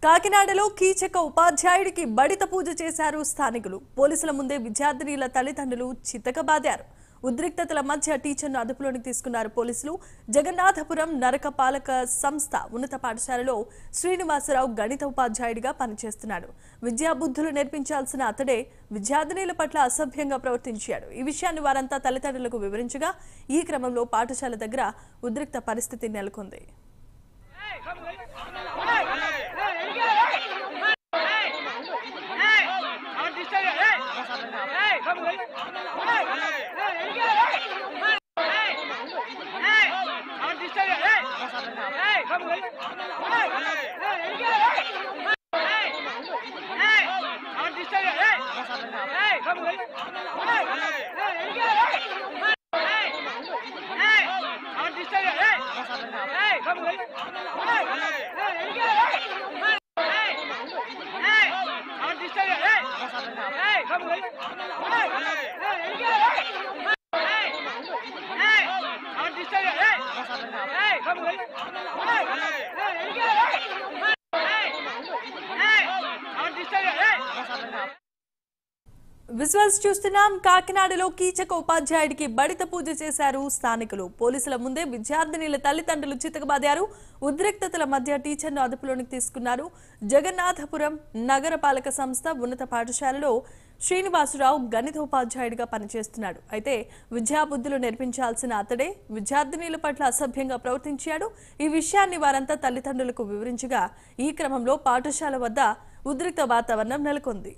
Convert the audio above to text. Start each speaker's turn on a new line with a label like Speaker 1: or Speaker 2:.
Speaker 1: కాకినాడలో కీచక ఉపాధ్యాయుడికి బడిత పూజ చేశారు స్థానికులు. పోలీసుల ముందే విద్యార్థినిల తల్లిదండ్రులు చితకబాదారు. ఉద్రిక్తతల మధ్య టీచర్ను అదుపులోకి తీసుకున్నారు పోలీసులు. జగన్నాథపురం నరకపాలక సంస్థ ఉన్నత పాఠశాలలో శ్రీనివాసరావు గణిత ఉపాధ్యాయుడిగా పనిచేస్తున్నాడు. విద్యాబుద్ధులు నేర్పించాల్సిన అతడే విద్యార్థినిల పట్ల అసభ్యంగా ప్రవర్తించాడు. ఈ విషయాన్ని వారంతా తల్లిదండ్రులకు వివరించగా ఈ క్రమంలో పాఠశాల దగ్గర ఉద్రిక్త పరిస్థితి నెలకొంది. విజువల్స్ చూస్తున్నాం. కాకినాడలో కీచక ఉపాధ్యాయుడికి బడిత పూజ చేశారు స్థానికులు. పోలీసుల ముందే విద్యార్థినిల తల్లిదండ్రులు చితకబాదారు. ఉద్రిక్తతల మధ్య టీచర్ను అదుపులోకి తీసుకున్నారు. జగన్నాథపురం నగరపాలక సంస్థ ఉన్నత పాఠశాలలో శ్రీనివాసరావు గణిత ఉపాధ్యాయుడిగా పనిచేస్తున్నాడు. అయితే విద్యాబుద్ధులు నేర్పించాల్సిన అతడే విద్యార్థినిల పట్ల అసభ్యంగా ప్రవర్తించాడు. ఈ విషయాన్ని వారంతా తల్లిదండ్రులకు వివరించగా ఈ క్రమంలో పాఠశాల వద్ద ఉద్రిక్త వాతావరణం నెలకొంది.